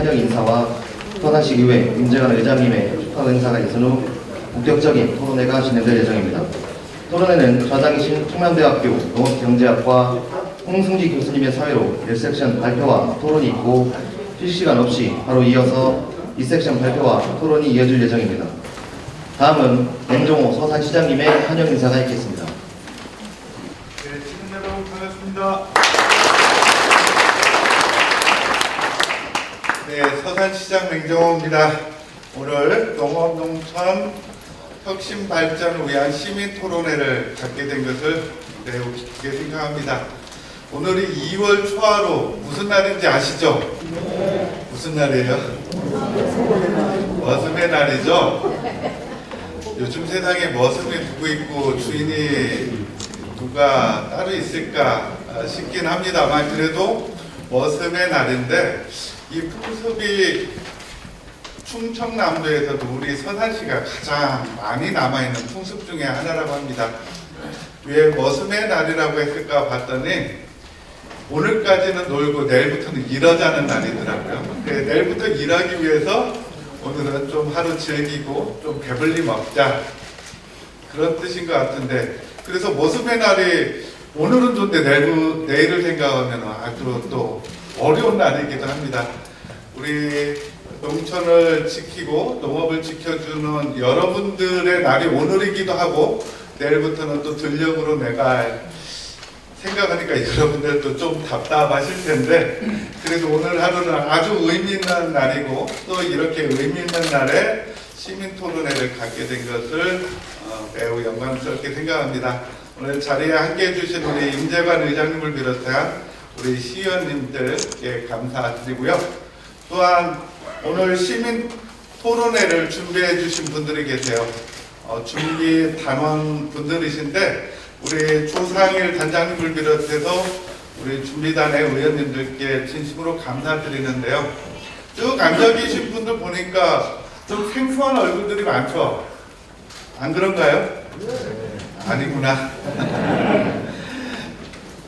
환영 인사와 서산시 의회 임재관 의장님의 축하 행사가 있은 후 본격적인 토론회가 진행될 예정입니다. 토론회는 좌장이신 충남대학교 농업경제학과 홍승지 교수님의 사회로 1섹션 발표와 토론이 있고 실시간 없이 바로 이어서 2섹션 발표와 토론이 이어질 예정입니다. 다음은 맹종호 서산시장님의 환영 인사가 있겠습니다. 네, 시민 여러분 반갑습니다. 네, 서산시장 맹종호입니다. 오늘 농업농촌 혁신 발전을 위한 시민 토론회를 갖게 된 것을 매우 기쁘게 생각합니다. 오늘이 2월 초하루 무슨 날인지 아시죠? 무슨 날이에요? 머슴의 날이죠? 요즘 세상에 머슴이 누구 있고 주인이 누가 따로 있을까 싶긴 합니다만 그래도 머슴의 날인데 이 풍습이 충청남도에서도 우리 서산시가 가장 많이 남아있는 풍습 중에 하나라고 합니다. 왜 머슴의 날이라고 했을까 봤더니 오늘까지는 놀고 내일부터는 일하자는 날이더라고요. 내일부터 일하기 위해서 오늘은 좀 하루 즐기고 좀 배불리 먹자 그런 뜻인 것 같은데 그래서 머슴의 날이 오늘은 좋은데 내일을 생각하면 아주 또 어려운 날이기도 합니다. 우리 농촌을 지키고 농업을 지켜주는 여러분들의 날이 오늘이기도 하고 내일부터는 또 들녘으로 내가 생각하니까 여러분들도 좀 답답하실 텐데 그래도 오늘 하루는 아주 의미 있는 날이고 또 이렇게 의미 있는 날에 시민 토론회를 갖게 된 것을 매우 영광스럽게 생각합니다. 오늘 자리에 함께해 주신 우리 임재관 의장님을 비롯한 우리 시의원님들께 감사드리고요. 또한 오늘 시민 토론회를 준비해 주신 분들이 계세요. 준비 단원 분들이신데 우리 조상일 단장님을 비롯해서 우리 준비단의 의원님들께 진심으로 감사드리는데요. 쭉 앉아 계신 분들 보니까 좀 생소한 얼굴들이 많죠? 안 그런가요? 아니구나.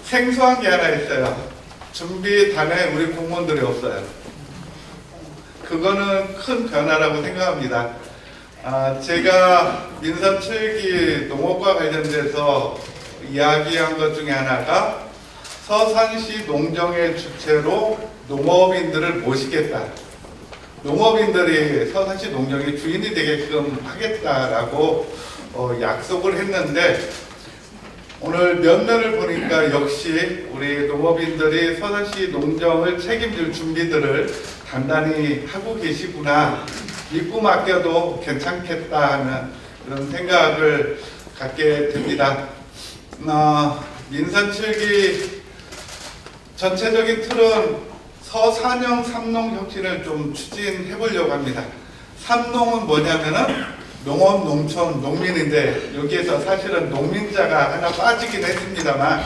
생소한 게 하나 있어요. 준비단에 우리 공무원들이 없어요. 그거는 큰 변화라고 생각합니다. 제가 민선 7기 농업과 관련돼서 이야기한 것 중에 하나가 서산시 농정의 주체로 농업인들을 모시겠다. 농업인들이 서산시 농정의 주인이 되게끔 하겠다라고 약속을 했는데 오늘 면면을 보니까 역시 우리 농업인들이 서산시 농정을 책임질 준비들을 단단히 하고 계시구나. 믿고 맡겨도 괜찮겠다 하는 그런 생각을 갖게 됩니다. 민선 7기 전체적인 틀은 서산형 삼농 혁신을 좀 추진해 보려고 합니다. 삼농은 뭐냐면은 농업, 농촌, 농민인데 여기에서 사실은 농민자가 하나 빠지긴 했습니다만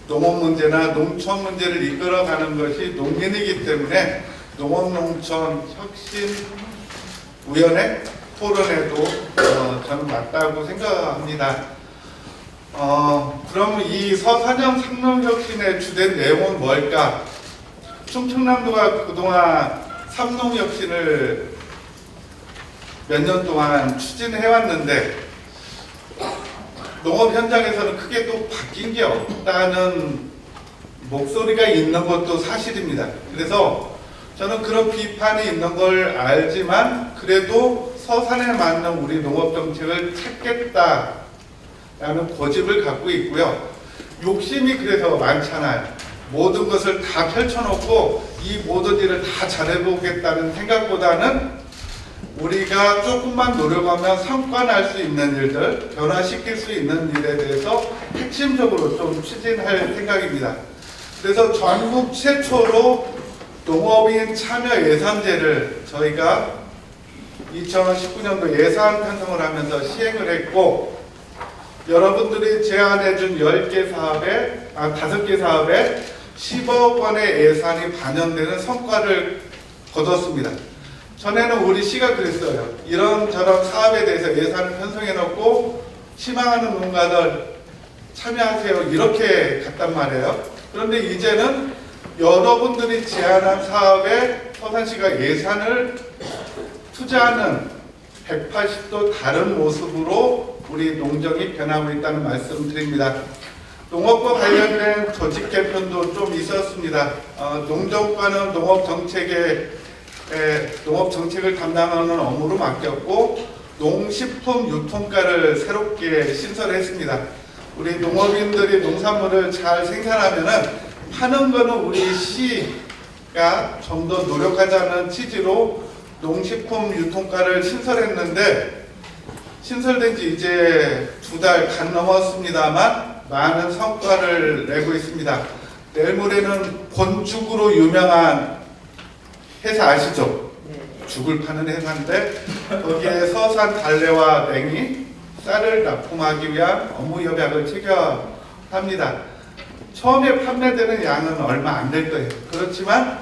농업 문제나 농촌 문제를 이끌어가는 것이 농민이기 때문에 농업농촌혁신위원회 토론회도 저는 맞다고 생각합니다. 그럼 이 서산형 삼농혁신의 주된 내용은 뭘까? 충청남도가 그동안 삼농혁신을 몇 년 동안 추진해왔는데 농업 현장에서는 크게 또 바뀐 게 없다는 목소리가 있는 것도 사실입니다. 그래서 저는 그런 비판이 있는 걸 알지만 그래도 서산에 맞는 우리 농업 정책을 찾겠다라는 고집을 갖고 있고요. 욕심이 그래서 많잖아요. 모든 것을 다 펼쳐놓고 이 모든 일을 다 잘해보겠다는 생각보다는 우리가 조금만 노력하면 성과 날 수 있는 일들, 변화시킬 수 있는 일에 대해서 핵심적으로 좀 추진할 생각입니다. 그래서 전국 최초로 농업인 참여 예산제를 저희가 2019년도 예산 편성을 하면서 시행을 했고, 여러분들이 제안해준 10개 사업에, 5개 사업에 10억 원의 예산이 반영되는 성과를 거뒀습니다. 전에는 우리 시가 그랬어요. 이런저런 사업에 대해서 예산을 편성해 놓고 희망하는 농가들 참여하세요, 이렇게 갔단 말이에요. 그런데 이제는 여러분들이 제안한 사업에 서산시가 예산을 투자하는 180도 다른 모습으로 우리 농정이 변하고 있다는 말씀 드립니다. 농업과 관련된 조직 개편도 좀 있었습니다. 농정과는 농업 정책을 담당하는 업무로 맡겼고, 농식품 유통과를 새롭게 신설했습니다. 우리 농업인들이 농산물을 잘 생산하면은 파는 거는 우리 시가 좀 더 노력하자는 취지로 농식품 유통과를 신설했는데, 신설된 지 이제 2달 간 넘었습니다만 많은 성과를 내고 있습니다. 내일 모레는 곤죽으로 유명한 회사 아시죠? 죽을 파는 회사인데, 거기에 서산 달래와 냉이, 쌀을 납품하기 위한 업무 협약을 체결합니다. 처음에 판매되는 양은 얼마 안 될 거예요. 그렇지만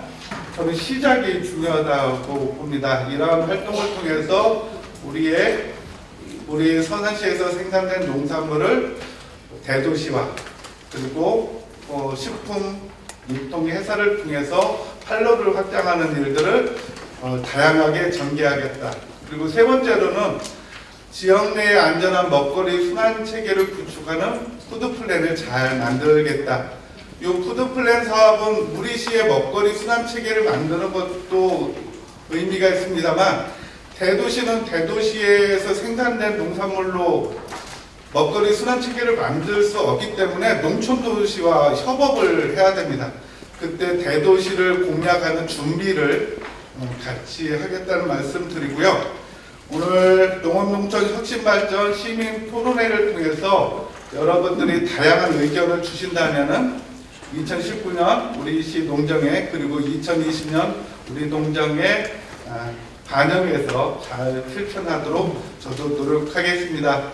저는 시작이 중요하다고 봅니다. 이러한 활동을 통해서 우리 서산시에서 생산된 농산물을 대도시화, 그리고 식품 유통 회사를 통해서 판로를 확장하는 일들을 다양하게 전개하겠다. 그리고 세 번째로는 지역 내의 안전한 먹거리 순환 체계를 구축하는 푸드플랜을 잘 만들겠다. 이 푸드플랜 사업은 우리 시의 먹거리 순환 체계를 만드는 것도 의미가 있습니다만, 대도시는 대도시에서 생산된 농산물로 먹거리 순환 체계를 만들 수 없기 때문에 농촌도시와 협업을 해야 됩니다. 그때 대도시를 공략하는 준비를 같이 하겠다는 말씀 드리고요. 오늘 농업농촌 혁신발전 시민 토론회를 통해서 여러분들이 다양한 의견을 주신다면은 2019년 우리 시 농정에, 그리고 2020년 우리 농정에 반영해서 잘 실천하도록 저도 노력하겠습니다.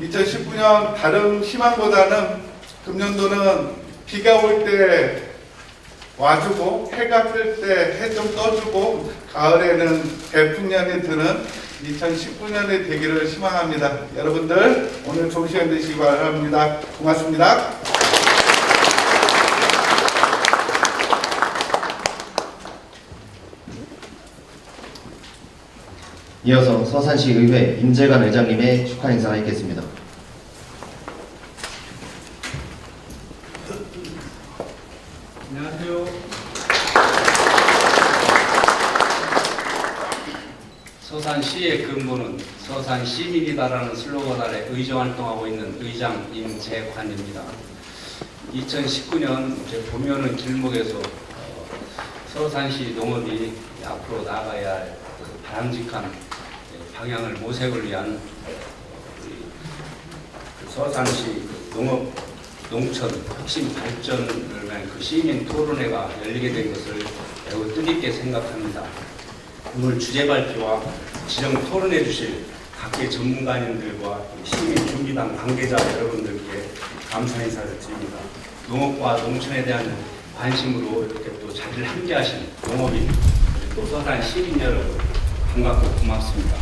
2019년 다른 희망보다는 금년도는 비가 올 때 와주고 해가 뜰 때 해 좀 떠주고 가을에는 대풍년이 드는 2019년이 되기를 희망합니다. 여러분들 오늘 좋은 시간 되시기 바랍니다. 고맙습니다. 이어서 서산시 의회 임재관 의장님의 축하 인사가 있겠습니다. 안녕하세요. 서산시의 근무는 서산 시민이다라는 슬로건 아래 의정 활동하고 있는 의장 임재관입니다. 2019년 보면은 길목에서 서산시 농업이 앞으로 나가야 할 바람직한 방향을 모색을 위한 서산시 농업 농촌 혁신 발전을 위한 시민 토론회가 열리게 된 것을 매우 뜻있게 생각합니다. 오늘 주제 발표와 지정 토론해 주실 각계 전문가님들과 시민 준비단 관계자 여러분들께 감사 인사를 드립니다. 농업과 농촌에 대한 관심으로 이렇게 또 자리를 함께 하신 농업인, 또 서산 시민 여러분 반갑고 고맙습니다.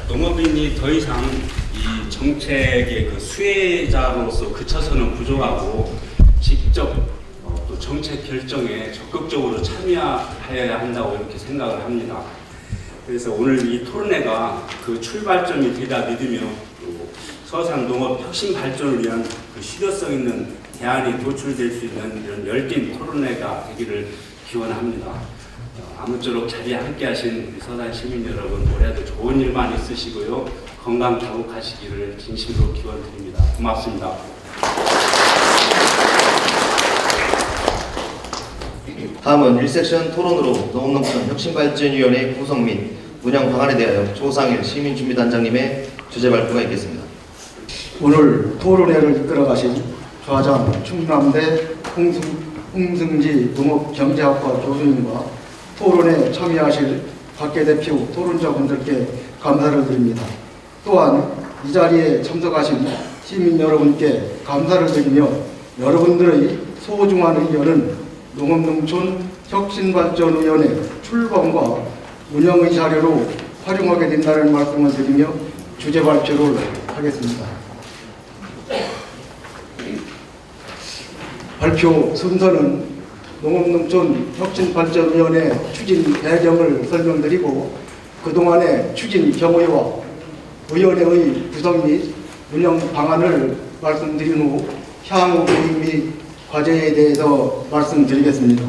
농업인이 더 이상 이 정책의 그 수혜자로서 그쳐서는 부족하고 직접 또 정책 결정에 적극적으로 참여해야 한다고 이렇게 생각을 합니다. 그래서 오늘 이 토론회가 그 출발점이 되다 믿으며 또 서산 농업 혁신 발전을 위한 그 실효성 있는 대안이 도출될 수 있는 이런 열띤 토론회가 되기를 기원합니다. 아무쪼록 자리에 함께 하신 서산 시민 여러분, 올해도 좋은 일만 있으시고요. 건강 자국하시기를 진심으로 기원드립니다. 고맙습니다. 다음은 1섹션 토론으로 농업농촌 혁신발전위원회 구성 및 운영 방안에 대하여 조상일 시민준비단장님의 주제 발표가 있겠습니다. 오늘 토론회를 이끌어가신 조화장 충남대 홍승지 농업경제학과 교수님과 토론에 참여하실 각계 대표 토론자분들께 감사를 드립니다. 또한 이 자리에 참석하신 시민 여러분께 감사를 드리며 여러분들의 소중한 의견은 농업농촌 혁신발전위원회 출범과 운영의 자료로 활용하게 된다는 말씀을 드리며 주제 발표를 하겠습니다. 발표 순서는 농업농촌 혁신발전위원회 추진 배경을 설명드리고 그동안의 추진 경위와 위원회의 구성 및 운영 방안을 말씀드린 후 향후 계획 및 과제에 대해서 말씀드리겠습니다.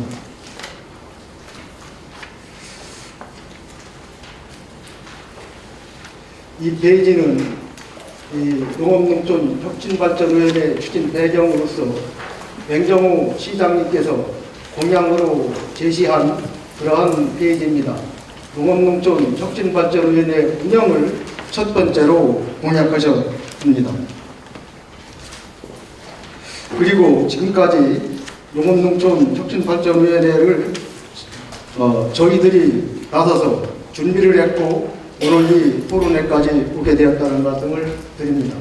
이 페이지는 이 농업농촌 혁신발전위원회 추진 배경으로서 맹정호 시장님께서 공약으로 제시한 그러한 페이지입니다. 농업농촌 혁신발전위원회 운영을 첫 번째로 공약하셨습니다. 그리고 지금까지 농업농촌 혁신발전위원회를 저희들이 나서서 준비를 했고 오늘 이 토론회까지 오게 되었다는 말씀을 드립니다.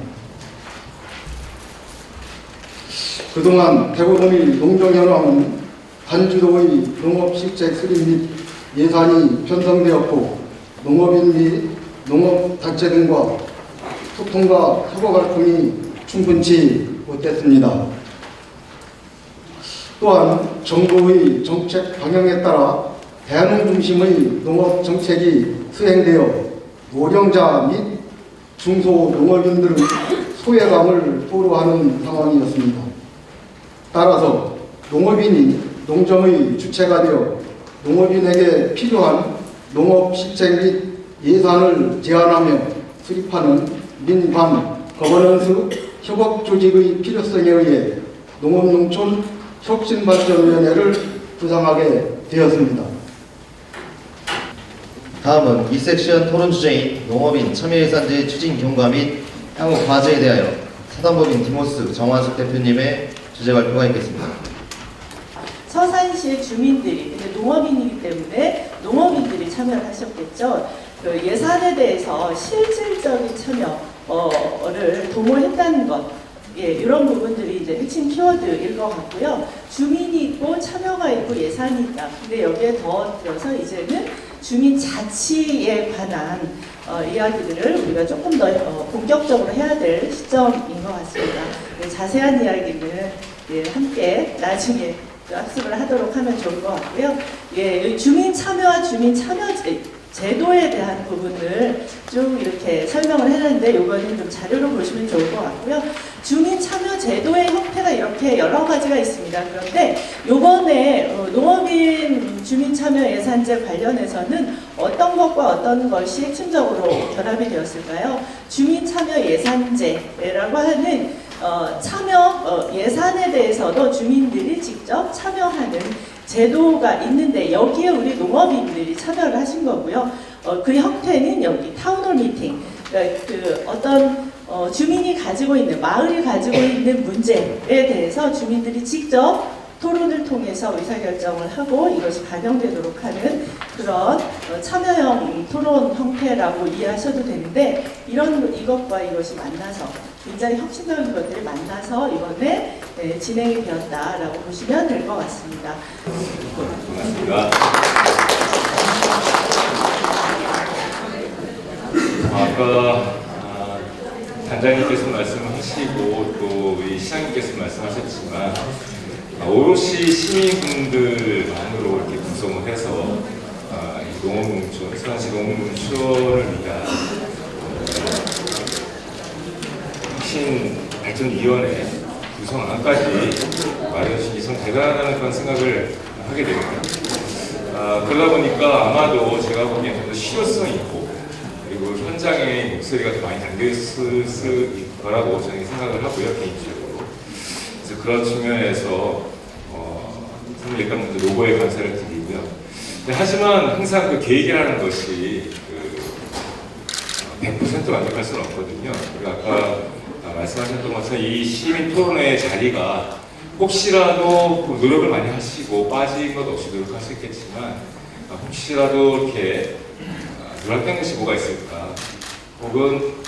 그동안 대부분의 농정현황은 단주도의 농업실책 수립 및 예산이 편성되었고 농업인 및 농업단체 등과 소통과 협업 활동이 충분치 못했습니다. 또한 정부의 정책 방향에 따라 대농 중심의 농업 정책이 수행되어 노령자 및 중소농업인들은 소외감을 토로하는 상황이었습니다. 따라서 농업인이 농정의 주체가 되어 농업인에게 필요한 농업 실책 및 예산을 제안하며 수립하는 민반 거버넌스 협업 조직의 필요성에 의해 농업농촌 혁신발전위원회를 구성하게 되었습니다. 다음은 이 섹션 토론 주제인 농업인 참여예산제 추진 경과 및 향후 과제에 대하여 사단법인 디모스 정환숙 대표님의 주제 발표가 있겠습니다. 서산시의 주민들이 근데 농업인이기 때문에 농업인들이 참여를 하셨겠죠. 그 예산에 대해서 실질적인 참여를 도모했다는 것, 이런 부분들이 이제 핵심 키워드일 것 같고요. 주민이 있고 참여가 있고 예산이 있다. 근데 여기에 더 들어서 이제는 주민 자치에 관한 이야기들을 우리가 조금 더 본격적으로 해야 될 시점인 것 같습니다. 자세한 이야기는 함께 나중에 학습을 하도록 하면 좋을 것 같고요. 주민 참여와 주민 참여 제도에 대한 부분을 쭉 이렇게 설명을 해놨는데 이거는 좀 자료로 보시면 좋을 것 같고요. 주민 참여 제도의 형태가 이렇게 여러 가지가 있습니다. 그런데 이번에 농업인 주민 참여 예산제 관련해서는 어떤 것과 어떤 것이 핵심적으로 결합이 되었을까요? 주민 참여 예산제라고 하는 참여 예산에 대해서도 주민들이 직접 참여하는 제도가 있는데 여기에 우리 농업인들이 참여를 하신 거고요. 그 형태는 여기 타운홀 미팅, 그 어떤 주민이 가지고 있는 마을이 가지고 있는 문제에 대해서 주민들이 직접 토론을 통해서 의사결정을 하고 이것이 반영되도록 하는 그런 참여형 토론 형태라고 이해하셔도 되는데 이것과 이것이 만나서 굉장히 혁신적인 것들이 만나서 이번에 진행이 되었다라고 보시면 될 것 같습니다. 고맙습니다. 아까 단장님께서 말씀하시고 또 우리 시장님께서 말씀하셨지만 오롯이 시민분들만으로 이렇게 구성을 해서 농업농촌, 서산시 농업농촌을 위한 혁신발전위원회 구성안까지 마련하신 게 참 대단하다는 그런 생각을 하게 됩니다. 그러다 보니까 아마도 제가 보기엔 좀 더 실효성이 있고 그리고 현장의 목소리가 더 많이 담겨있을 거라고 저는 생각을 하고요, 개인적으로. 그래서 그런 측면에서 일단 먼저 노고에 감사를 드리고요. 하지만 항상 그 계획이라는 것이 100% 만족할 수는 없거든요. 그리고 아까 말씀하셨던 것처럼 이 시민 토론회의 자리가 혹시라도 노력을 많이 하시고 빠진 것 없이 노력하셨겠지만 혹시라도 이렇게 누락된 것이 뭐가 있을까, 혹은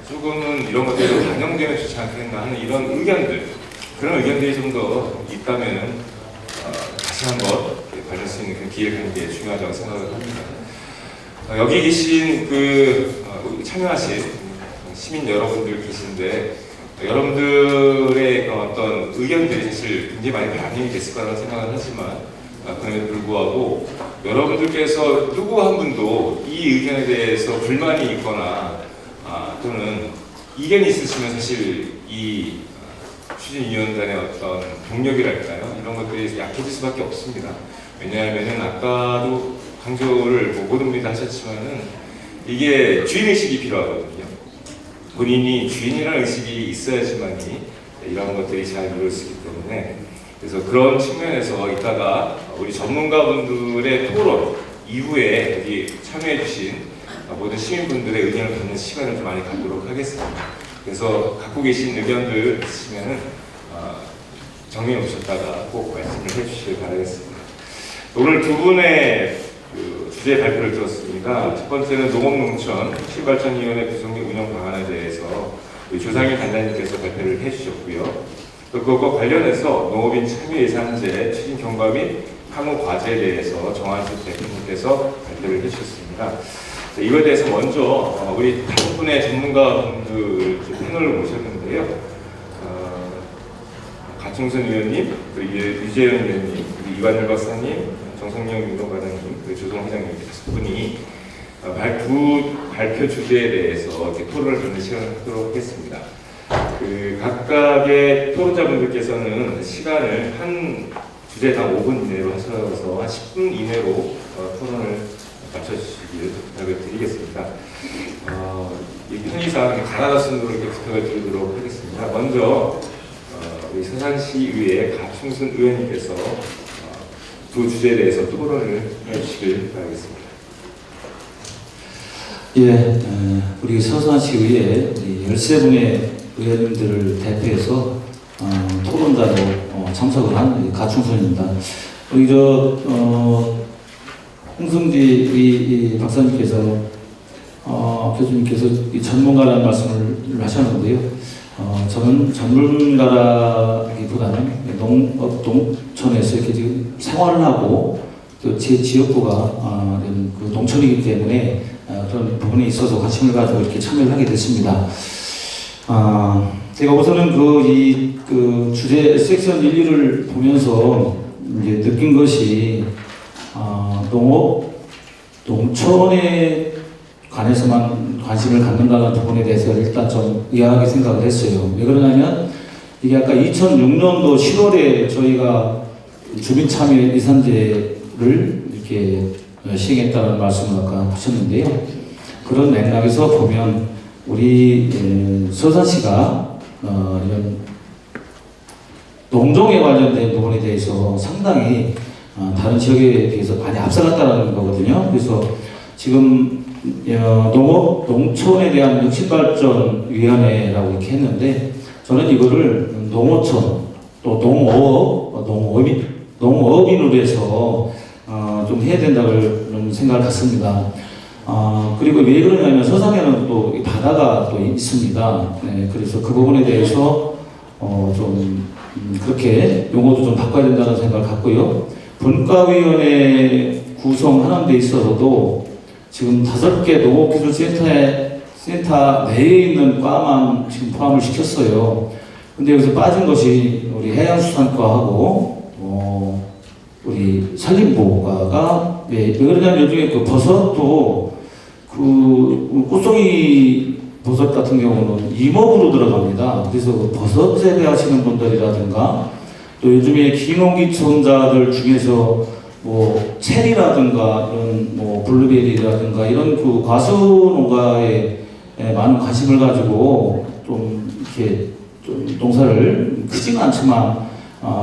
조금은 이런 것들이 반영되면 좋지 않겠나 하는 이런 의견들, 그런 의견들이 좀 더 있다면 다시 한번 가질 수 있는 그런 기회를 갖는 게 중요하다고 생각을 합니다. 여기 계신 참여하신 시민 여러분들 계신데, 여러분들의 어떤 의견들이 사실 굉장히 많이 반영이 됐을 거라는 생각을 하지만, 그럼에도 불구하고 여러분들께서 누구 한 분도 이 의견에 대해서 불만이 있거나 또는 이견이 있으시면 사실 이 추진위원단의 어떤 동력이랄까요, 이런 것들이 약해질 수밖에 없습니다. 왜냐하면은 아까도 강조를 모든 분이 하셨지만은 이게 주인의식이 필요하거든요. 본인이 주인이라는 의식이 있어야지만이 이런 것들이 잘 이루어질 수 있기 때문에, 그래서 그런 측면에서 이따가 우리 전문가분들의 토론 이후에 여기 참여해주신 모든 시민분들의 의견을 듣는 시간을 좀 많이 갖도록 하겠습니다. 그래서 갖고 계신 의견들 있으면은 정리해 오셨다가 꼭 말씀을 해주시길 바라겠습니다. 오늘 두 분의 주제 발표를 들었습니다. 첫 번째는 농업농촌 실발전위원회 구성및 운영 방안에 대해서 우리 조상일 단장님께서 발표를 해주셨고요. 또 그것과 관련해서 농업인 참여 예산제 추진 경과 및 향후 과제에 대해서 정한수 대표님께서 발표를 해주셨습니다. 이거에 대해서 먼저 우리 다섯 분의 전문가분들 패널을 모셨는데요. 가충선 의원님, 유재현 의원님, 이완열 박사님, 정성영 윤호과장님, 조성 회장님 다섯 분이 발표 주제에 대해서 이렇게 토론을 듣는 시간을 갖도록 하겠습니다. 각각의 토론자분들께서는 시간을 한 주제당 5분 이내로 하셔서 한 10분 이내로 토론을 마쳐주시길 부탁을 드리겠습니다. 편의상 가나다 순으로 이렇게 부탁을 드리도록 하겠습니다. 먼저 우리 서산시의회 가충순 의원님께서 두 주제에 대해서 토론을 해주시길 바라겠습니다. 예, 우리 서산시의회 13분의 의원님들을 대표해서 토론자로 참석을 한 가충순입니다. 우리 홍승지 박사님께서 교수님께서 전문가라는 말씀을 하셨는데요. 저는 전문가라기보다는 농업동촌에서 이렇게 지금 생활을 하고 또 제 지역구가 그 농촌이기 때문에 그런 부분에 있어서 관심을 가지고 이렇게 참여를 하게 됐습니다. 제가 우선은 그 주제 섹션 1, 2를 보면서 이제 느낀 것이 농촌에 관해서만 관심을 갖는다는 부분에 대해서 일단 좀 의아하게 생각을 했어요. 왜 그러냐면 이게 아까 2006년도 10월에 저희가 주민참여 예산제를 이렇게 시행했다는 말씀을 아까 하셨는데요. 그런 맥락에서 보면 우리 서산시가 이런 농종에 관련된 부분에 대해서 상당히 다른 지역에 비해서 많이 앞서갔다는 거거든요. 그래서 지금 농촌에 대한 혁신발전위원회라고 이렇게 했는데, 저는 이거를 농어촌 또 농업인으로 해서 좀 해야 된다고 생각을 갖습니다. 그리고 왜 그러냐면 서산에는 또 바다가 또 있습니다. 네, 그래서 그 부분에 대해서 좀 그렇게 용어도 좀 바꿔야 된다는 생각을 갖고요. 분과위원회 구성하는 데 있어서도 지금 5개 농업기술센터 내에 있는 과만 지금 포함을 시켰어요. 근데 여기서 빠진 것이 우리 해양수산과하고 우리 산림보호과가 왜 그러냐면 요즘에 그 버섯도 그 꽃송이 버섯 같은 경우는 임업으로 들어갑니다. 그래서 그 버섯 재배하시는 분들이라든가 또 요즘에 기농기촌자들 중에서 뭐 체리라든가 이런 뭐 블루베리라든가 이런 그 과수 농가에 많은 관심을 가지고 좀 이렇게 좀 농사를 크지는 않지만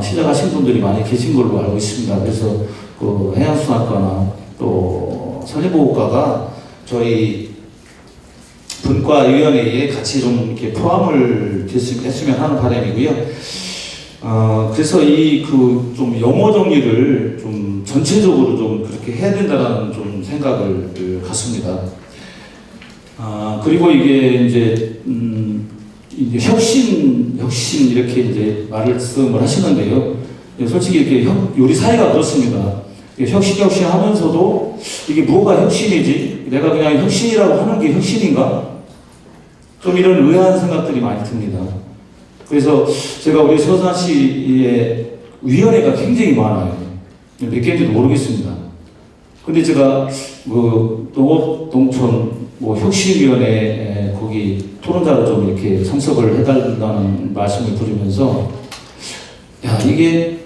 시작하신 분들이 많이 계신 걸로 알고 있습니다. 그래서 그 해양수산과나 또 산림보호과가 저희 분과위원회에 같이 좀 이렇게 포함을 했으면 하는 바람이고요. 그래서 이 그 좀 용어 정리를 좀 전체적으로 좀 그렇게 해야 된다라는 좀 생각을 갖습니다. 그리고 이게 이제 혁신 이렇게 이제 말씀을 하시는데요. 솔직히 이렇게 우리 사회가 그렇습니다. 혁신 하면서도 이게 뭐가 혁신이지? 내가 그냥 혁신이라고 하는 게 혁신인가? 좀 이런 의아한 생각들이 많이 듭니다. 그래서 제가 우리 서산시의 위원회가 굉장히 많아요. 몇 개인지도 모르겠습니다. 근데 제가 뭐 농업, 농촌, 뭐 혁신위원회 거기 토론자로 좀 이렇게 참석을 해달라는 말씀을 드리면서 야 이게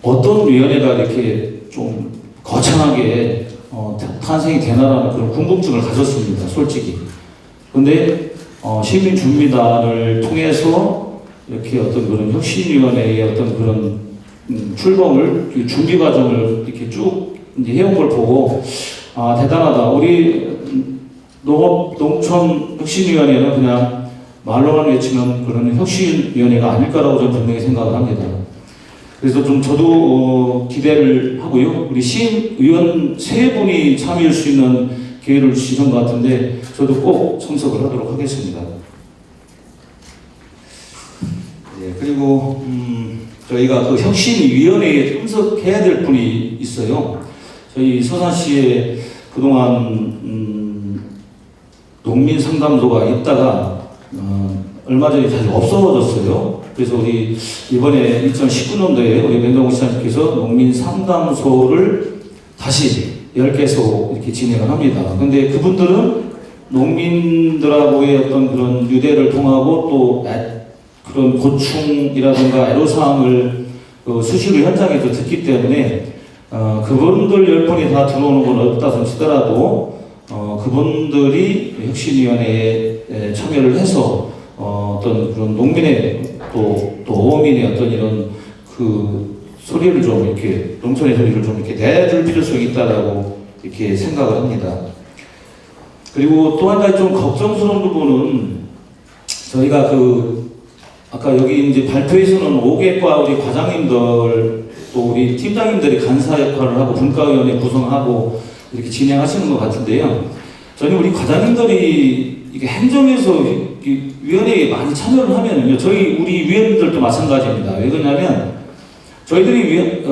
어떤 위원회가 이렇게 좀 거창하게 탄생이 되나라는 그런 궁금증을 가졌습니다. 솔직히. 근데 시민준비단을 통해서 이렇게 어떤 그런 혁신위원회의 어떤 그런 출범을 준비 과정을 이렇게 쭉 이제 해온 걸 보고 대단하다. 우리 농업 농촌 혁신위원회는 그냥 말로만 외치는 그런 혁신위원회가 아닐까라고 저는 분명히 생각을 합니다. 그래서 좀 저도 기대를 하고요. 우리 시의원 3분이 참여할 수 있는 기회를 주신 것 같은데 저도 꼭 참석을 하도록 하겠습니다. 네, 그리고 저희가 그 혁신위원회에 참석해야 될 분이 있어요. 저희 서산시에 그동안 농민상담소가 있다가 얼마 전에 다시 없어졌어요. 그래서 우리 이번에 2019년도에 우리 맹정호 시장님께서 농민상담소를 다시 10개소 이렇게 진행을 합니다. 근데 그분들은 농민들하고의 어떤 그런 유대를 통하고 또 그런 고충이라든가 애로사항을 수시로 현장에서 듣기 때문에 그분들 10분이 다 들어오는 건 어렵다 치더라도 그분들이 혁신위원회에 참여를 해서 어떤 그런 농민의 또 어민의 어떤 이런 그 소리를 좀 이렇게 농촌의 소리를 좀 이렇게 내줄 필요성이 있다라고 이렇게 생각을 합니다. 그리고 또 한 가지 좀 걱정스러운 부분은 저희가 아까 여기 이제 발표에서는 5개과 우리 과장님들 또 우리 팀장님들이 간사 역할을 하고 분과위원회 구성하고 이렇게 진행하시는 것 같은데요. 저는 우리 과장님들이 이게 행정에서 위원회에 많이 참여를 하면은요, 우리 위원들도 마찬가지입니다. 왜 그러냐면 저희들이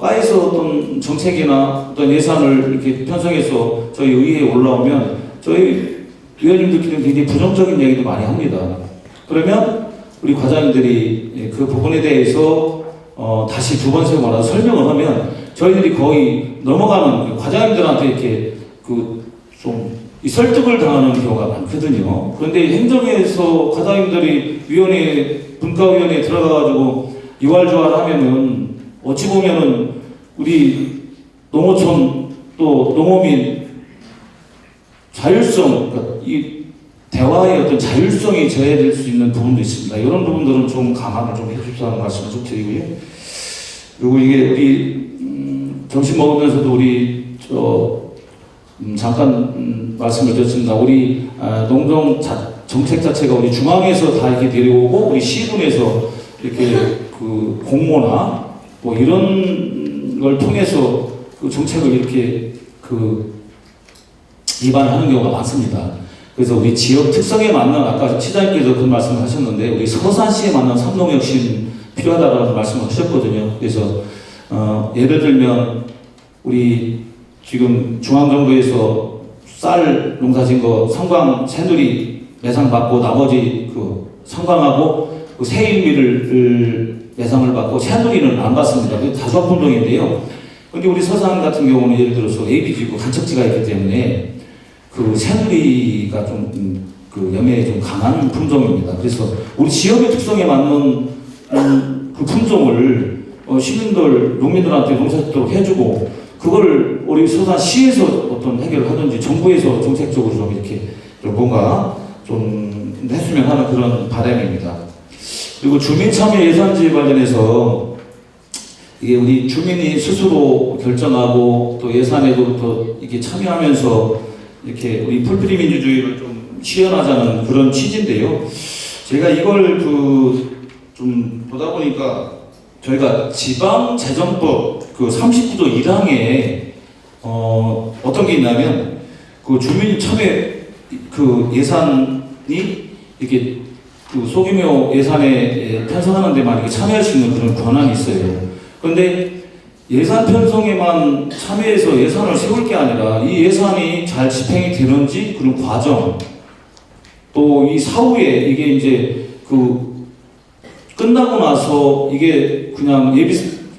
과에서 어떤 정책이나 어떤 예산을 이렇게 편성해서 저희 의회에 올라오면 저희 위원님들끼리 굉장히 부정적인 얘기도 많이 합니다. 그러면 우리 과장님들이 그 부분에 대해서 다시 2번, 3번 설명을 하면 저희들이 거의 넘어가는 과장님들한테 이렇게 좀 설득을 당하는 경우가 많거든요. 그런데 행정에서 과장님들이 분과위원회에 들어가가지고 이왈저왈하면은 어찌 보면은 우리 농어촌 또 농어민 자율성, 그러니까 이 대화의 어떤 자율성이 저해될 수 있는 부분도 있습니다. 이런 부분들은 좀 감안을 좀 해주시라는 말씀을 좀 드리고요. 그리고 이게 우리 점심 먹으면서도 우리 잠깐 말씀을 드렸습니다. 우리 농정 정책 자체가 우리 중앙에서 다 이렇게 내려오고 우리 시군에서 이렇게 그 공모나 뭐 이런 걸 통해서 그 정책을 이렇게 입안하는 경우가 많습니다. 그래서 우리 지역 특성에 맞는 아까 시장님께서 그 말씀을 하셨는데 우리 서산시에 맞는 삼농혁신 필요하다라는 말씀을 하셨거든요. 그래서 예를 들면 우리 지금 중앙정부에서 쌀 농사진 거 성광 새누리 매상 받고 나머지 성광하고 새일미를 매상을 받고 새누리는 안 받습니다. 그 다수화 품종인데요. 근데 우리 서산 같은 경우는 예를 들어서 AB지구 간척지가 있기 때문에 새누리가 좀 염해에 좀 강한 품종입니다. 그래서 우리 지역의 특성에 맞는 그 품종을 시민들, 농민들한테 농사 짓도록 해주고 그걸 우리 서산시에서 어떤 해결을 하든지 정부에서 정책적으로 좀 이렇게 좀 뭔가 좀 했으면 하는 그런 바람입니다. 그리고 주민 참여 예산제 관련해서 이게 우리 주민이 스스로 결정하고 또 예산에도 또 이렇게 참여하면서 이렇게 우리 풀뿌리 민주주의를 좀 실현하자는 그런 취지인데요. 제가 이걸 좀 보다 보니까 저희가 지방재정법 그 39조 1항에 어떤 게 있냐면 그 주민 참여 그 예산이 이렇게 그 소규모 예산에 편성하는 데만 이렇게 참여할 수 있는 그런 권한이 있어요. 그런데 예산 편성에만 참여해서 예산을 세울 게 아니라 이 예산이 잘 집행이 되는지 그런 과정, 또 이 사후에 이게 이제 그 끝나고 나서 이게 그냥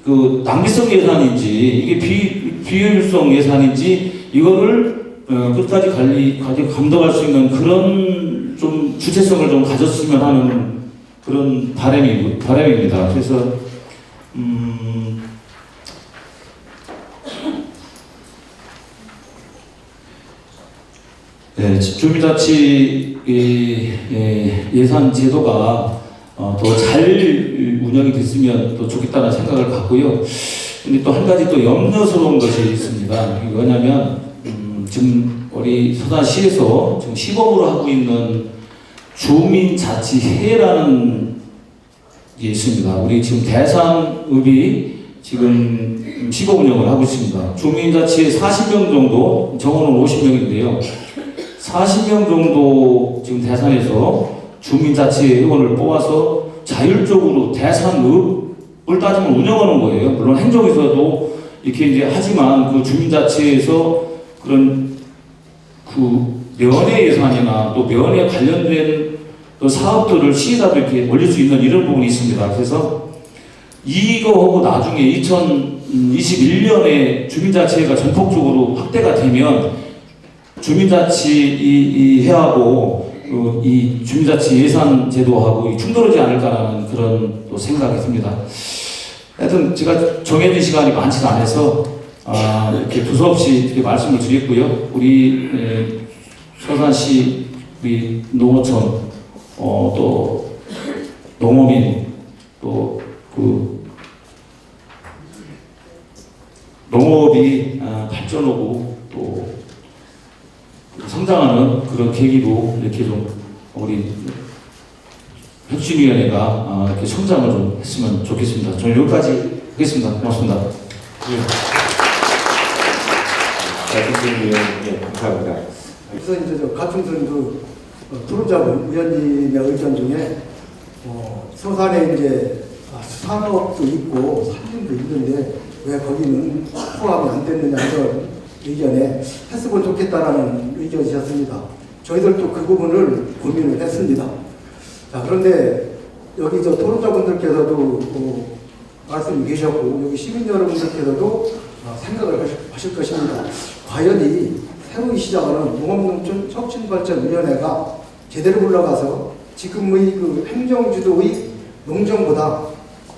그 낭비성 예산인지 이게 비효율성 예산인지 이거를 끝까지 감독할 수 있는 그런 좀 주체성을 좀 가졌으면 하는 그런 바람입니다. 그래서 네, 주민자치 예산 제도가 더 잘 운영이 됐으면 또 좋겠다는 생각을 갖고요. 근데 또 한 가지 또 염려스러운 것이 있습니다. 이게 뭐냐면 지금 우리 서산시에서 지금 시범으로 하고 있는 주민자치회라는 게 있습니다. 우리 지금 대상읍이 지금 시범 운영을 하고 있습니다. 주민자치회 40명 정도, 정원은 50명인데요. 40명 정도 지금 대산에서 주민자치회 의원을 뽑아서 자율적으로 대산읍을 따지면 운영하는 거예요. 물론 행정에서도 이렇게 이제 하지만 그 주민자치회에서 그런 그 면회 예산이나 또 면회 관련된 또 사업들을 시에다도 이렇게 올릴 수 있는 이런 부분이 있습니다. 그래서 이거하고 나중에 2021년에 주민자치회가 전폭적으로 확대가 되면 주민자치 회하고 이 주민자치 예산 제도하고 충돌하지 않을까라는 그런 또 생각이 듭니다. 하여튼 제가 정해진 시간이 많지는 않아서 이렇게 두서없이 이렇게 말씀을 드렸고요. 우리 서산시 우리 농어촌 또 농어민 또 그 농업이 발전하고 또 성장하는 그런 계기로 이렇게 좀 우리 혁신위원회가 이렇게 성장을 좀 했으면 좋겠습니다. 저는 여기까지 하겠습니다. 고맙습니다. 혁신위원회 감사합니다. 그래서 이제 저 가충선 그 토론자분 의원님의 의견 중에 서산에 이제 수산업도 있고 산림도 있는데 왜 거기는 포함이 안 됐느냐 이런 의견에 했으면 좋겠다라는 의견이셨습니다. 저희들도 그 부분을 고민을 했습니다. 자, 그런데 여기 저 토론자분들께서도 말씀이 계셨고 여기 시민 여러분들께서도 생각을 하실 것입니다. 과연 이 새로이 시작하는 농업농촌 혁신발전위원회가 제대로 굴러가서 지금의 그 행정주도의 농정보다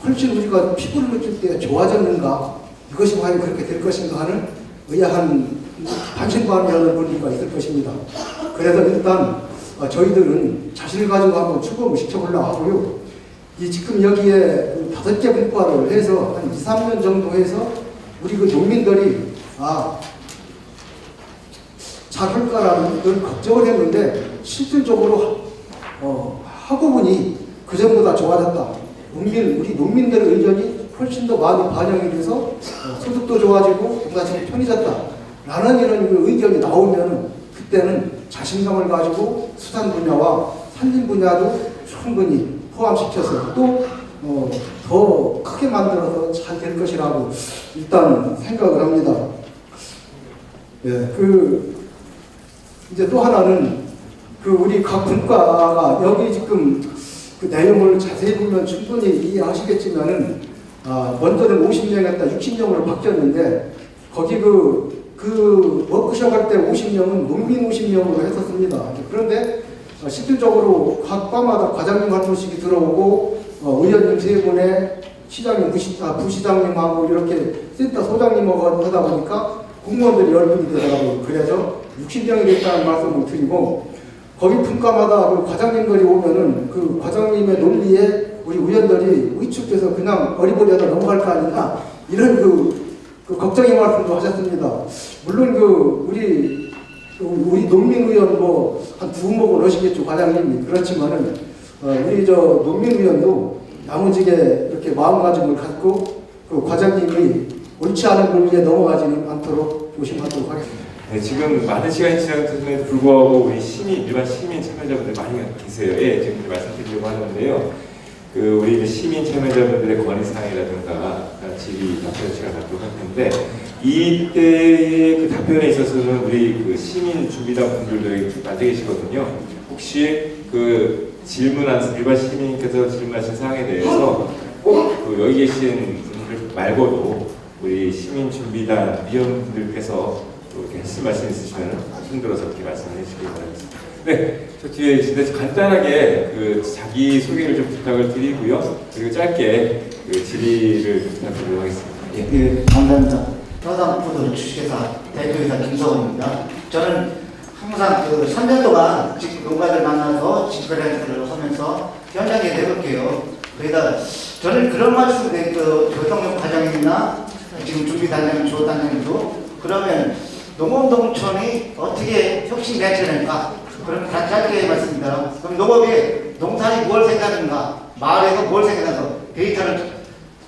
훨씬 우리가 피부를 느낄 때 좋아졌는가, 이것이 과연 그렇게 될 것인가 하는 의아한 반신반의하는 분위기가 있을 것입니다. 그래서 일단 저희들은 자신을 가지고 한번 출범을 시켜보려고 하고요. 이 지금 여기에 5개 분과를 해서 한 2, 3년 정도 해서 우리 그 농민들이 잘할까라는 그런 걱정을 했는데 실질적으로 하고 보니 그 전보다 좋아졌다. 우리 농민들의 의견이 훨씬 더 많이 반영이 돼서 소득도 좋아지고 농사짓기 편해졌다. 라는 이런 의견이 나오면 그때는 자신감을 가지고 수산 분야와 산림 분야도 충분히 포함시켜서 또 더 크게 만들어서 잘 될 것이라고 일단 생각을 합니다. 예, 이제 또 하나는 우리 각 분과가 여기 지금 그 내용을 자세히 보면 충분히 이해하시겠지만은 먼저는 50명이었다 60명으로 바뀌었는데 거기 그 워크숍 할 때 50명은 농민 50명으로 했었습니다. 그런데 실질적으로 각 과마다 과장님 한 분씩이 들어오고 의원님 3분에 시장님, 부시장님하고 이렇게 센터 소장님하고 하다 보니까 공무원들이 10분이 되더라고요. 그래서 60명이 됐다는 말씀을 드리고 거기 분과마다 그 과장님들이 오면은 그 과장님의 논리에 우리 의원들이 위축돼서 그냥 어리버리하다 넘어갈 거 아니냐 이런 그 걱정의 말씀도 하셨습니다. 물론 우리 농민 의원 한 2목을 하시겠죠, 과장님이. 그렇지만은 우리 저 농민 의원도 야무지게 이렇게 마음가짐을 갖고 그 과장님이 옳지 않은 논리에 넘어가지는 않도록 조심하도록 하겠습니다. 네, 지금 많은 시간이 지났음에도 불구하고 우리 일반 시민 참여자분들 많이 계세요. 예, 지금 말씀드리려고 하는데요. 그 우리 시민 참여자분들의 건의사항이라든가 질의 답변 시간 갖도록 할 텐데 이때의 그 답변에 있어서는 우리 그 시민 준비단 분들도 앉아 계시거든요. 혹시 그 일반 시민께서 질문하신 사항에 대해서 꼭 그 여기 계신 분들 말고도 우리 시민 준비단 위원분들께서 또 이렇게 하실 말씀 있으시면 힘들어서 이렇게 말씀해 주시기 바라겠습니다. 네, 저 뒤에 진짜 간단하게 그 자기 소개를 좀 부탁을 드리고요. 그리고 짧게 그 질의를 부탁드리도록 하겠습니다. 예. 예, 감사합니다. 서산푸드 주식회사 대표이사 김서원입니다. 저는 항상 그 3년 동안 지금 농가들 만나서 직거래를 하면서 현장에 내볼게요. 그러다 저는 그런 말씀을 그 교통용 과장님이나 지금 준비단장, 조단장님도 그러면 농업농촌이 어떻게 혁신되어질까? 그럼 다 짧게 말씀드립니다. 그럼 농업에 농산이 뭘 생각하는가? 마을에서 뭘 생각해서 데이터를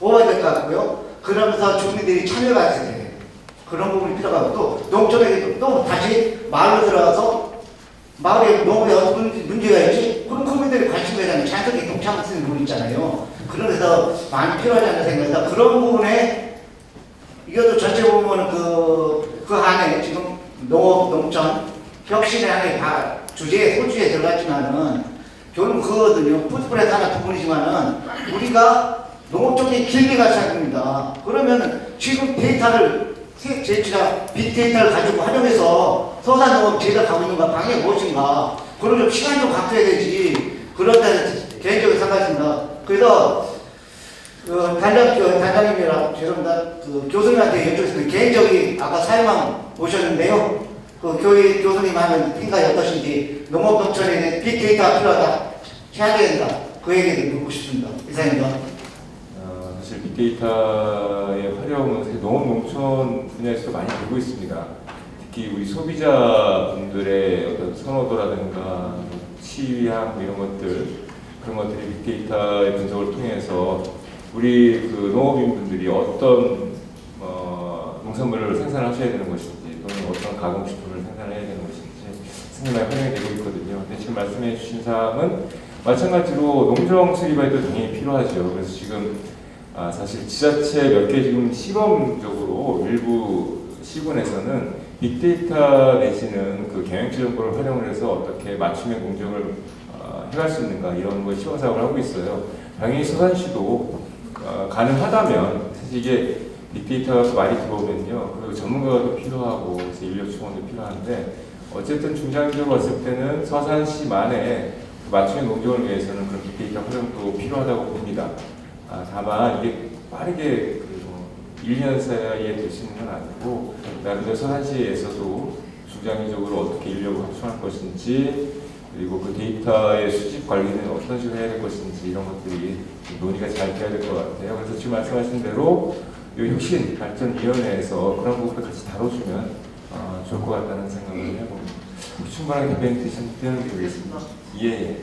뽑아야 될 것 같고요. 그러면서 주민들이 참여가 있어야 돼요. 그런 부분이 필요하고 또 농촌에 또 다시 마을로 들어가서 마을에 농업에 어떤 문제가 있지? 그런 국민들이 관심 가잖아요. 자연스럽게 동참할 수 있는 부분 있잖아요. 그래서 많이 필요하지 않나 생각합니다. 그런 부분에 이것도 전체 보면 그 안에 지금 농업, 농촌, 혁신의 안에 다 주제에, 소주에 들어갔지만은 결국 그거거든요. 풋브레드 하나 부분이지만은 우리가 농업 쪽에 길게 가셔야 됩니다. 그러면 지금 데이터를 제치가 빅데이터를 가지고 활용해서 서산농업 제가 가고 있는가 방향이 무엇인가 그런 좀 시간 좀 갖춰야 되지. 그런 데 개인적으로 생각했습니다. 그래서 단장님이랑 죄송합니다. 그 교수님한테 여쭤봤습니다. 개인적인 아까 사회만 오셨는데요. 그 교수님 하는 생각이 어떠신지 농업농촌에 대한 빅데이터가 필요하다. 해야 된다. 그 얘기를 듣고 싶습니다. 이상입니다. 사실 빅데이터의 활용은 농업농촌 분야에서도 많이 되고 있습니다. 특히 우리 소비자분들의 어떤 선호도라든가 취향 이런 것들 그런 것들이 빅데이터의 분석을 통해서 우리 그 농업인분들이 어떤 농산물을 생산하셔야 되는 것인지 또는 어떤 가공식품을 생산해야 되는 것인지 상당히 활용이 되고 있거든요. 근데 지금 말씀해 주신 사항은 마찬가지로 농정 수립에도 당연히 필요하죠. 그래서 지금 사실 지자체 몇 개 지금 시범적으로 일부 시군에서는 빅데이터 내지는 그 경영치 정보를 활용을 해서 어떻게 맞춤형 공정을 해갈 수 있는가 이런 거 시범 사업을 하고 있어요. 당연히 서산시도 가능하다면 사실 이게 빅데이터가 많이 들어오면요. 그리고 전문가가 또 필요하고 인력 충원도 필요한데 어쨌든 중장기적으로 봤을 때는 서산시만의 맞춤형 농정을 위해서는 그런 빅데이터 활용도 필요하다고 봅니다. 다만 이게 빠르게 1년 사이에 될 수 있는 건 아니고 나름대로 서산시에서도 중장기적으로 어떻게 인력을 확충할 것인지 그리고 그 데이터의 수집 관리는 어떤 식으로 해야 될 것인지 이런 것들이 논의가 잘 돼야 될 것 같아요. 그래서 지금 말씀하신 대로 이 혁신발전위원회에서 그런 부분을 같이 다뤄주면 좋을 것 같다는 생각을 해봅니다. 충분하게 답변 드리겠습니다. 예.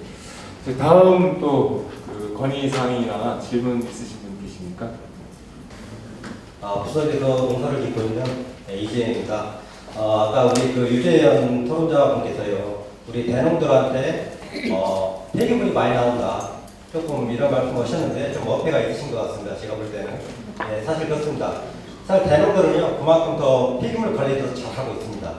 다음 또그 건의사항이나 질문 있으신 분 계십니까? 부서에서 농사를 짓고 있는 이재입니다. 아까 우리 그 유재현 토론자분께서요, 우리 대농들한테 폐기물이 많이 나온다. 조금 이런 말씀 하셨는데 좀 어폐가 있으신 것 같습니다. 제가 볼 때는. 예, 사실 그렇습니다. 사실 대농들은요, 그만큼 더 폐기물 관리를 잘하고 있습니다.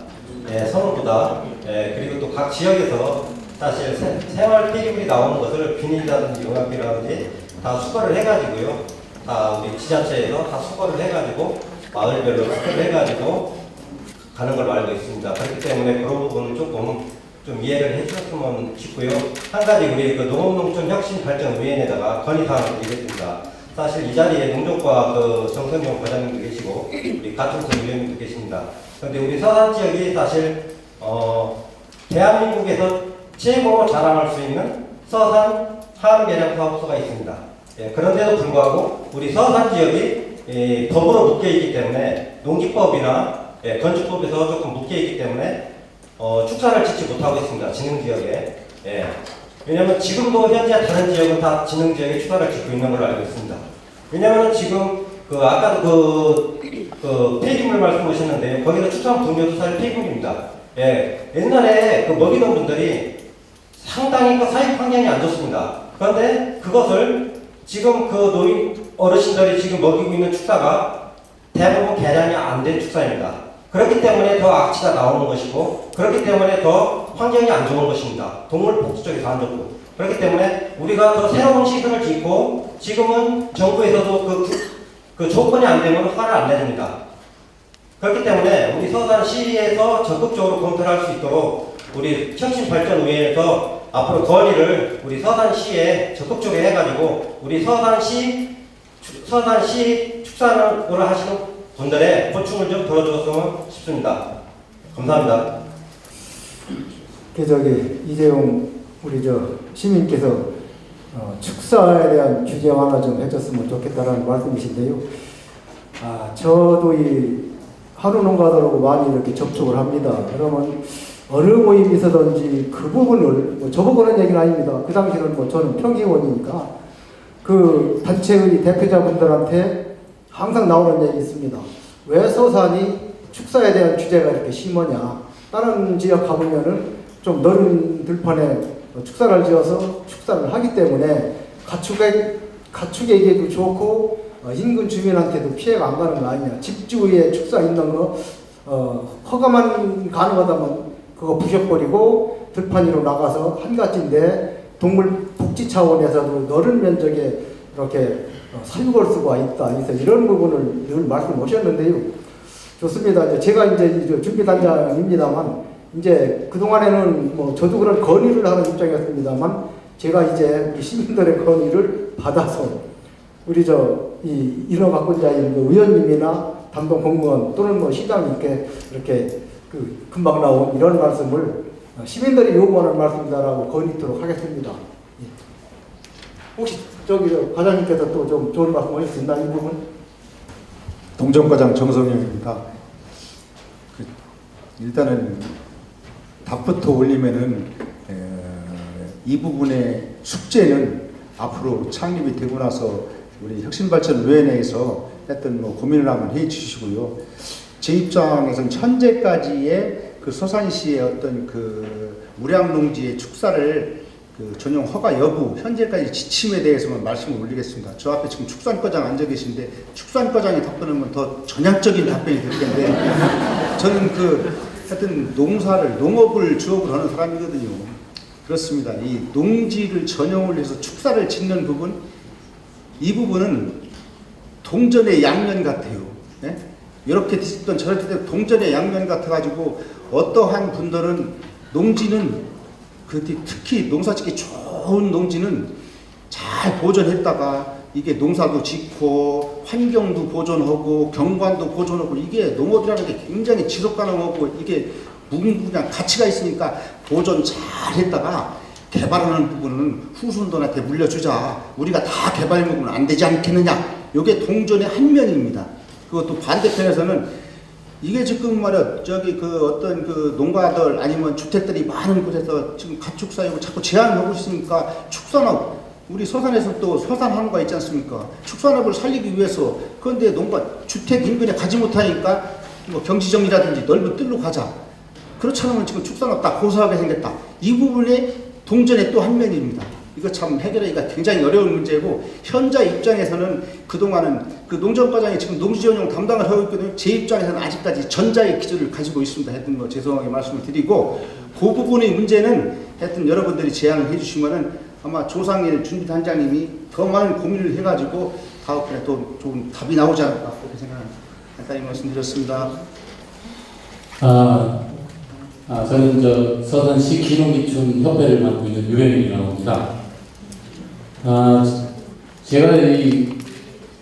예, 서울보다. 예, 그리고 또 각 지역에서 사실 생활 폐기물이 나오는 것을 비닐이라든지 용약비라든지 다 수거를 해가지고요. 다 우리 지자체에서 다 수거를 해가지고 마을별로 수거를 해가지고 가는 걸로 알고 있습니다. 그렇기 때문에 그런 부분은 조금 좀 이해를 해주셨으면 싶고요. 한 가지 우리 그 농업농촌혁신발전위원회에다가 건의사항을 드리겠습니다. 사실 이 자리에 농정과 그 정선용 과장님도 계시고 우리 가춘선 위원님도 계십니다. 그런데 우리 서산 지역이 사실 대한민국에서 최고 자랑할 수 있는 서산 하루개량 사업소가 있습니다. 예, 그런데도 불구하고 우리 서산 지역이 법으로 묶여있기 때문에 농지법이나 건축법에서 조금 묶여있기 때문에 축사를 짓지 못하고 있습니다. 진흥지역에. 예. 왜냐하면 지금도 현재 다른 지역은 다 진흥 지역에 축사를 짓고 있는 걸로 알고 있습니다. 왜냐하면 지금 아까도 그 폐기물 말씀하셨는데 거기는 축산 분뇨수사를 폐기물입니다. 예, 옛날에 그 먹이던 분들이 상당히 그 사육 환경이 안 좋습니다. 그런데 그것을 지금 그 노인 어르신들이 지금 먹이고 있는 축사가 대부분 개량이 안 된 축사입니다. 그렇기 때문에 더 악취가 나오는 것이고 그렇기 때문에 더 환경이 안 좋은 것입니다. 동물 복지 쪽에서 안 좋고 그렇기 때문에 우리가 더 새로운 시설을 짓고 지금은 정부에서도 그 조건이 안 되면 허가를 안 내줍니다. 그렇기 때문에 우리 서산시에서 적극적으로 검토를 할 수 있도록 우리 혁신발전위원회에서 앞으로 건의를 우리 서산시에 적극적으로 해가지고 우리 서산시 축산을 하시는 분들의 고충을 좀 덜어줬으면 싶습니다. 감사합니다. 이재용 우리 시민께서 축사에 대한 규제 완화 좀 해줬으면 좋겠다라는 말씀이신데요. 저도 이 한우 농가들하고 많이 이렇게 접촉을 합니다. 그러면 어느 모임에서든지 그 부분을 저보고는 얘기는 아닙니다. 그 당시에는 저는 평기원이니까 그 단체의 대표자분들한테 항상 나오는 얘기 있습니다. 왜 서산이 축사에 대한 규제가 이렇게 심하냐? 다른 지역 가보면은 좀 넓은 들판에 축사를 지어서 축사를 하기 때문에 가축에게도 좋고 인근 주민한테도 피해가 안 가는 거 아니냐. 집주위에 축사 있는 거 허가만 가능하다면 그거 부셔버리고 들판 위로 나가서 한 가지인데 동물 복지 차원에서도 넓은 면적에 이렇게 사육을 수가 있다. 그래서 이런 부분을 늘 말씀하셨는데요. 좋습니다. 이제 제가 이제 준비단장입니다만 이제 그동안에는 저도 그런 건의를 하는 입장이었습니다만 제가 이제 우리 시민들의 건의를 받아서 우리 이 인허가권자인 의원님이나 담당 공무원 또는 시장님께 이렇게 금방 나온 이런 말씀을 시민들이 요구하는 말씀이다라고 건의토록 하겠습니다. 예. 혹시 과장님께서 또 좀 좋은 말씀 하실 수 있나 이 부분? 동정과장 정성영입니다. 일단은 답부터 올리면은 이 부분의 숙제는 앞으로 창립이 되고 나서 우리 혁신발전위원회에서 하여튼 고민을 한번 해 주시고요. 제 입장에서는 현재까지의 그 서산시의 어떤 그 우량농지의 축사를 전용 허가 여부 현재까지 지침에 대해서만 말씀을 올리겠습니다. 저 앞에 지금 축산과장 앉아 계신데 축산과장이 답변하면 더 전향적인 답변이 될 텐데 저는 하여튼 농업을 주업으로 하는 사람이거든요. 그렇습니다. 이 농지를 전용을 해서 축사를 짓는 부분, 이 부분은 동전의 양면 같아요. 네? 이렇게 됐던 저렇게 됐던 동전의 양면 같아가지고 어떠한 분들은 농지는 특히 농사짓기 좋은 농지는 잘 보존했다가 이게 농사도 짓고 환경도 보존하고 경관도 보존하고 이게 농업이라는 게 굉장히 지속 가능하고 이게 무궁무진한 가치가 있으니까 보존 잘 했다가 개발하는 부분은 후손들한테 물려주자. 우리가 다 개발 먹으면 안 되지 않겠느냐. 이게 동전의 한 면입니다. 그것도 반대편에서는 이게 지금 말이야 어떤 농가들 아니면 주택들이 많은 곳에서 지금 가축 사육을 자꾸 제한을 하고 있으니까 축산업 우리 서산에서 또 서산한우가 있지 않습니까? 축산업을 살리기 위해서 그런데 농가 주택 인근에 가지 못하니까 경지정이라든지 넓은 뜰로 가자. 그렇지 않으면 지금 축산업 다 고사하게 생겼다. 이 부분에 동전의 또 한 면입니다. 이거 참 해결하기가 굉장히 어려운 문제고 현자 입장에서는 그동안은 농정과장이 지금 농지전용 담당을 하고 있거든요. 제 입장에서는 아직까지 전자의 기준을 가지고 있습니다. 하여튼 죄송하게 말씀을 드리고 그 부분의 문제는 하여튼 여러분들이 제안을 해주시면은 아마 조상일 준비단장님이 더 많은 고민을 해가지고 다음번에 또 좋은 답이 나오지 않을까 그렇게 생각합니다. 간단히 말씀드렸습니다. 저는 서산시 기농기촌 협회를 맡고 있는 유현이라고 합니다. 제가 이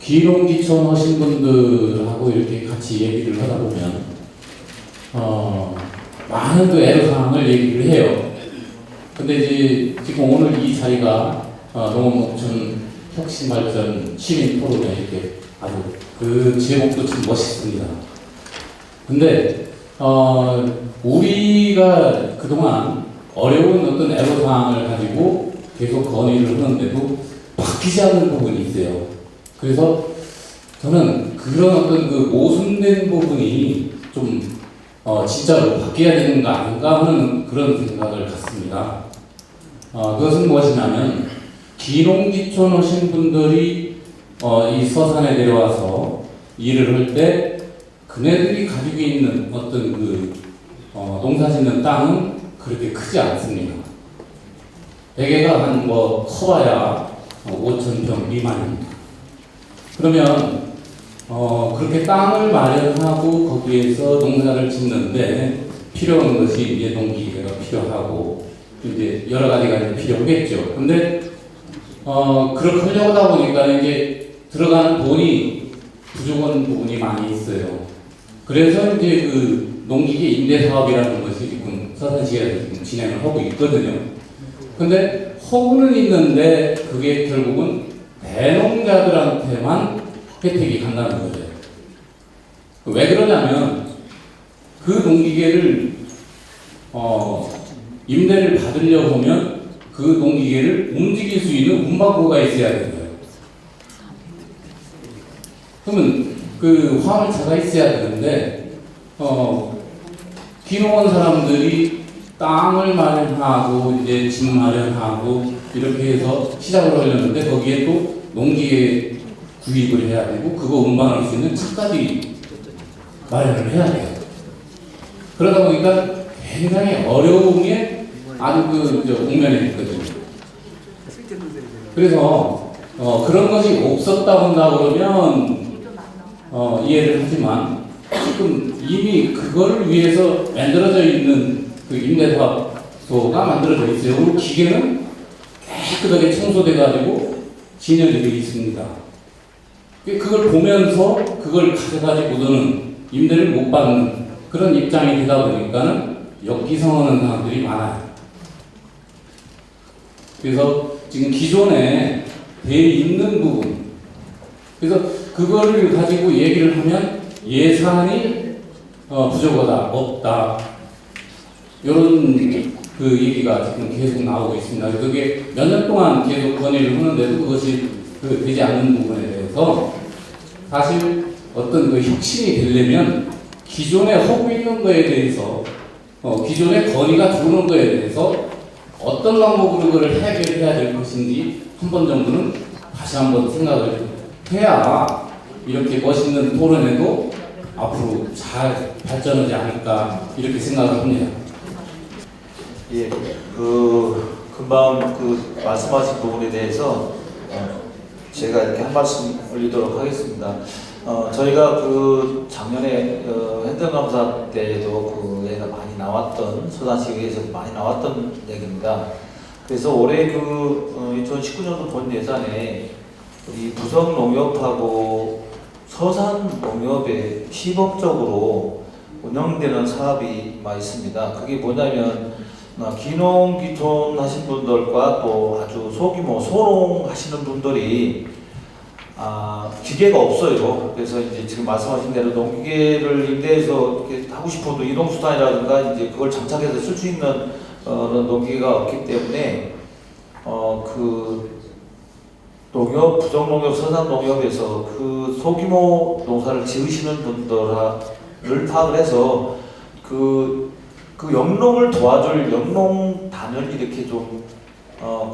기농기촌 하신 분들하고 이렇게 같이 얘기를 하다 보면 많은 애로사항을 얘기를 해요. 근데 이제 지금 오늘 이 자리가 농업농촌 혁신발전 시민 토론회 이렇게 아주 그 제목도 참 멋있습니다. 근데 우리가 그동안 어려운 어떤 애로사항을 가지고 계속 건의를 하는데도 바뀌지 않는 부분이 있어요. 그래서 저는 그런 어떤 그 모순된 부분이 좀 진짜로 바뀌어야 되는 거 아닌가 하는 그런 생각을 갖습니다. 그것은 무엇이냐면 기농기촌 오신 분들이 이 서산에 내려와서 일을 할 때 그네들이 가지고 있는 어떤 그 농사 짓는 땅은 그렇게 크지 않습니다. 대개가 한 커봐야 5,000평 미만입니다. 그러면 그렇게 땅을 마련하고 거기에서 농사를 짓는데 필요한 것이 이제 농기계가 필요하고 이제 여러 가지가 이제 필요하겠죠. 근데 그렇게 하려고 하다 보니까 이제 들어가는 돈이 부족한 부분이 많이 있어요. 그래서 이제 그 농기계 임대 사업이라는 것이 지금 서산시에서 지금 진행을 하고 있거든요. 근데 허구는 있는데 그게 결국은 대농자들한테만 혜택이 간다는 거죠. 왜 그러냐면 그 농기계를 임대를 받으려고 하면 그 농기계를 움직일 수 있는 운반구가 있어야 되는 거예요. 그러면 그 화물차가 있어야 되는데 귀농한 사람들이 땅을 마련하고 이제 집 마련하고 이렇게 해서 시작을 하려는데 거기에 또 농기계 구입을 해야 되고 그거 운반할 수 있는 차까지 마련을 해야 돼요. 그러다 보니까 굉장히 어려움에 아주 옥면에 있거든요. 그래서 그런 것이 없었다 본다 그러면 이해를 하지만 지금 이미 그걸 위해서 만들어져 있는 그 임대사업소가 만들어져 있어요. 그리고 기계는 깨끗하게 청소돼 가지고 진열이 되어 있습니다. 그걸 보면서 그걸 가져가지고는 임대를 못 받는 그런 입장이 되다 보니까는 역기성하는 사람들이 많아요. 그래서 지금 기존에 돼 있는 부분, 그래서 그거를 가지고 얘기를 하면 예산이 부족하다, 없다, 이런 그 얘기가 지금 계속 나오고 있습니다. 그게 몇 년 동안 계속 건의를 하는데도 그것이 되지 않는 부분에 대해서 사실 어떤 그 혁신이 되려면 기존에 하고 있는 거에 대해서 기존에 건의가 들어오는 거에 대해서 어떤 방법으로 그걸 해결해야 될 것인지 한 번 정도는 다시 한번 생각을 해야 이렇게 멋있는 토론에도 앞으로 잘 발전하지 않을까 이렇게 생각을 합니다. 예, 금방 말씀하신 부분에 대해서 제가 이렇게 한 말씀 올리도록 하겠습니다. 저희가 작년에 행정감사 때도 얘가 많이 나왔던, 서산시의회에서 많이 나왔던 얘기입니다. 그래서 올해 2019년도 본 예산에 우리 부성농협하고 서산농협에 시범적으로 운영되는 사업이 많이 있습니다. 그게 뭐냐면 기농기촌 하신 분들과 또 아주 소규모 소농 하시는 분들이 기계가 없어요. 그래서 이제 지금 말씀하신 대로 농기계를 임대해서 이렇게 하고 싶어도 이동수단이라든가 이제 그걸 장착해서 쓸 수 있는 농기계가 없기 때문에 농협, 부정농협, 서산농협에서 소규모 농사를 지으시는 분들을 파악을 해서 영농을 도와줄 영농단을 이렇게 좀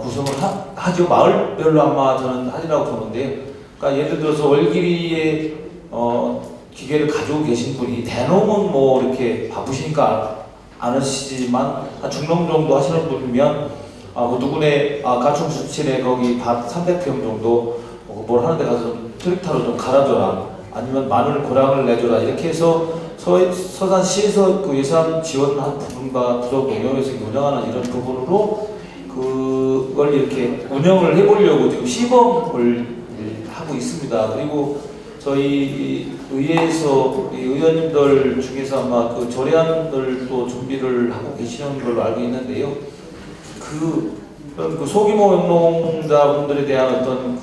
구성을 하죠. 마을별로 아마 저는 하리라고 보는데요. 그러니까 예를 들어서 월기리에 기계를 가지고 계신 분이 대농은 뭐 이렇게 바쁘시니까 안 하시지만 한 중농 정도 하시는 분이면 누구네 가충수치네 거기 밭 300평 정도 뭘 하는데 가서 트랙터로 좀 갈아줘라, 아니면 마늘 고량을 내줘라, 이렇게 해서 서산시에서 예산 지원한 부분과 부족농협에서 운영하는 이런 부분으로 그걸 이렇게 운영을 해보려고 지금 시범을 하고 있습니다. 그리고 저희 의회에서 의원님들 중에서 아마 조례안을 또 준비를 하고 계시는 걸로 알고 있는데요. 소규모 영농자분들에 대한 어떤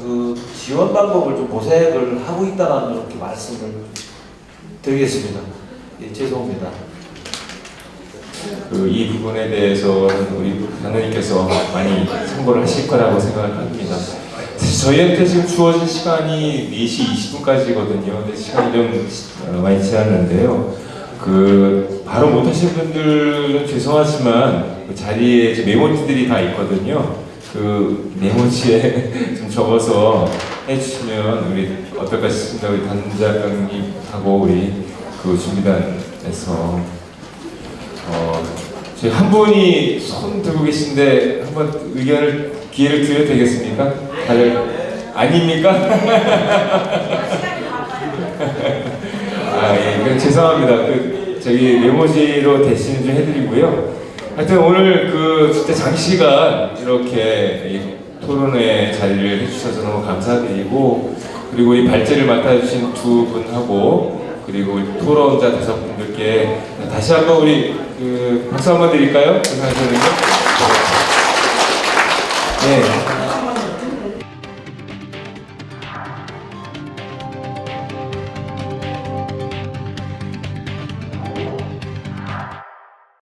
지원 방법을 좀 모색을 하고 있다는 이렇게 말씀을 드리겠습니다. 예, 죄송합니다. 이 부분에 대해서는 우리 장로님께서 많이 참고를 하실 거라고 생각을 합니다. 저희한테 지금 주어진 시간이 4시 20분까지거든요. 근데 시간이 좀 많이 지났는데요. 바로 못하신 분들은 죄송하지만 그 자리에 이제 메모지들이 다 있거든요. 그 메모지에 좀 적어서 해주시면 우리 어떨까 싶습니다. 우리 단장님하고 우리 그 준비단에서 저희 한 분이 손 들고 계신데 한번 기회를 드려도 되겠습니까? 다들 아닙니까? 예, 죄송합니다. 저기 메모지로 대신 좀 해드리고요. 하여튼 오늘 진짜 장시간 이렇게 이 토론회 자리를 해주셔서 너무 감사드리고, 그리고 이 발제를 맡아주신 두 분하고, 그리고 우리 토론자 5분들께 다시 한번 우리 박수 한번 드릴까요? 감사합니다. 네.